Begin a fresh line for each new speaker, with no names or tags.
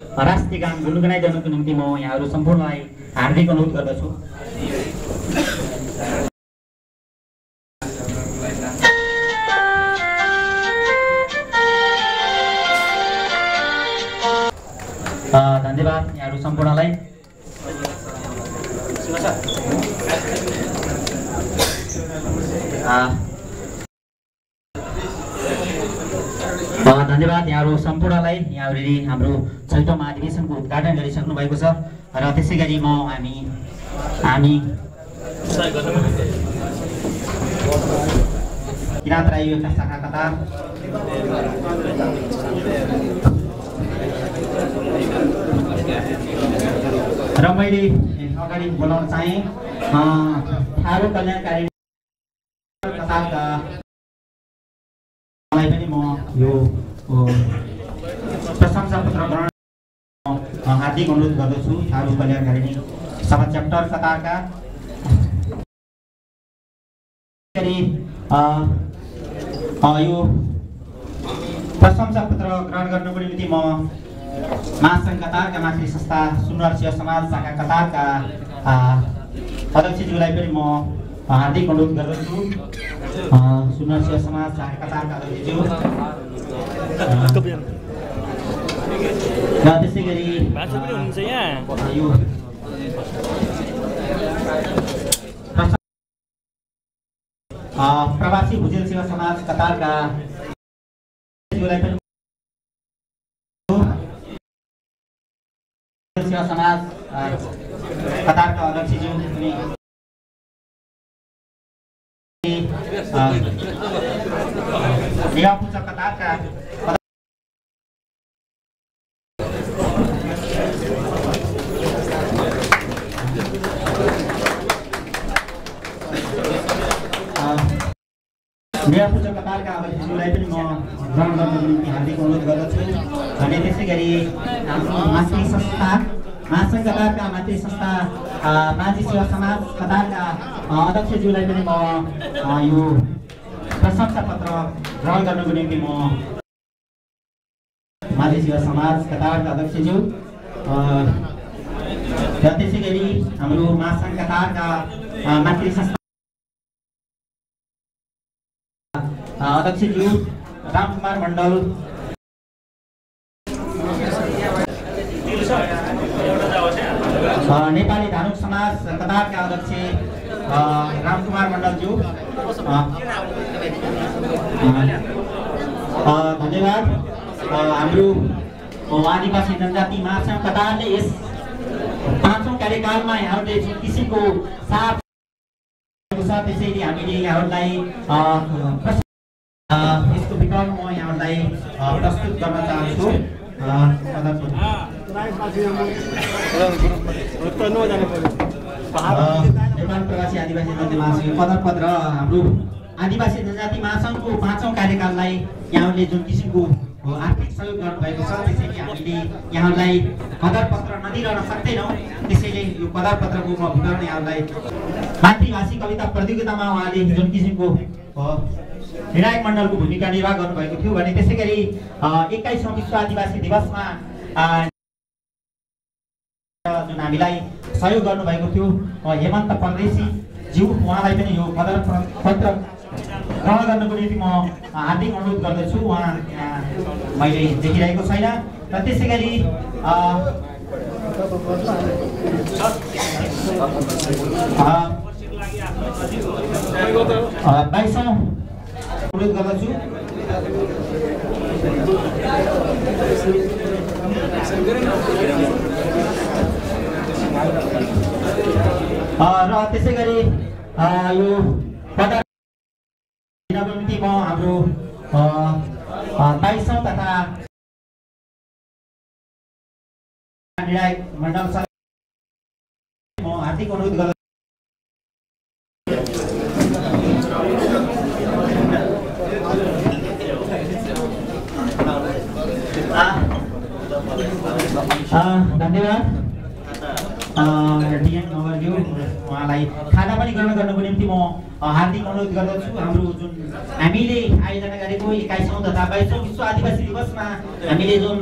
राष्ट्रिय गान गुनगुनाइदिनुको निम्ति म यहाँहरू सम्पूर्णलाई हार्दिक अनुरोध गर्दछु। धन्यवाद यहाँहरू सम्पूर्णलाई। धन्यवाद यहाँहरू सम्पूर्णलाई। यहाँहरूले हाम्रो 6औं महाधिवेशनको उद्घाटन गरिसक्नु भएको छ र त्यसै गरी हामी किराँत राई योजना शाखा कतार र मैले अगाडि बोलाउन चाहे थारू कल्याणकारी कतारका मलाई पनि म यो प्रशंसा पत्र ग्रहण हार्दिक अनुरोध गर्दछु। थारू कल्याणकारिणी सभा च्याप्टर कतारका यो प्रशंसा पत्र ग्रहण गर्नको निम्ति म महासङ्घ कतारका मातृ संस्था सुनवार सेवा समाज शाखा कतारका अध्यक्षज्यूलाई पनि म हार्दिक अनुरोध गर्दछु। सुनवार सेवा समाज शाखा कतारका अध्यक्षज्यू र त्यसै गरी यो प्रवासी भुजेल सेवा समाज कतारका सेवा समाज कतारका अध्यक्षज्यू नेवापुञ्ज कतारका नेवापुञ्ज कतारका अध्यक्षज्यूलाई पनि म ग्रहण गर्नको निम्ति हार्दिक अनुरोध गर्दछु। अनि त्यसै गरी हाम्रो मातृ संस्था महासङ्घ कतारका मातृ संस्था माझी सेवा समाज कतारका अध्यक्षज्यूलाई पनि म यो प्रशंसा पत्र ग्रहण गर्नको निम्ति म माझी सेवा समाज कतारका अध्यक्षज्यू र त्यसै गरी हाम्रो महासङ्घ कतारका मातृ संस्था अध्यक्षज्यू रामकुमार मण्डल नेपाली धानुक समाज कतारका अध्यक्ष रामकुमार मण्डलज्यू धन्यवाद। हाम्रो आदिवासी जनजाति महासङ्घ कतारले यस 5औं कार्यकालमा यहाँहरूले जुन किसिमको साथ त्यसैले हामीले यहाँहरूलाई यसको विकल्प म यहाँहरूलाई प्रस्तुत गर्न चाहन्छु। नेपाल प्रवासी आदिवासी जनजाति महासङ्घ पदपत्र हाम्रो आदिवासी जनजाति महासङ्घको 5औं कार्यकाललाई यहाँहरूले जुन किसिमको आर्थिक सहयोग गर्नुभएको छ त्यसैले हामीले यहाँहरूलाई पदपत्र नदिइरहन सक्दैनौँ। त्यसैले यो पदपत्रको म विवरण यहाँहरूलाई मातृभाषी कविता प्रतियोगितामा उहाँले जुन किसिमको निर्णायक मण्डलको भूमिका निर्वाह गर्नुभएको थियो भने त्यसै गरी 21औं विश्व आदिवासी दिवसमा जुन हामीलाई सहयोग गर्नुभएको थियो हेमन्त परदेशी ज्यू उहाँलाई पनि यो पत्र ग्रहण गर्नको निम्ति म हार्दिक अनुरोध गर्दछु। उहाँ मैले देखिरहेको छैन र त्यसै गरी 22औं अनुरोध गर्दछु। र त्यसै गरी यो पदक दिनको निम्ति म हाम्रो 22औं तथा निर्णायक मण्डल म हार्दिक अनुरोध गर्दछु। धन्यवाद डिएन नगरज्यू उहाँलाई खाना पनि ग्रहण गर्नको निम्ति म हार्दिक अनुरोध गर्दछु। हाम्रो जुन हामीले आयोजना गरेको 21औं तथा 22औं विश्व आदिवासी दिवसमा हामीले जुन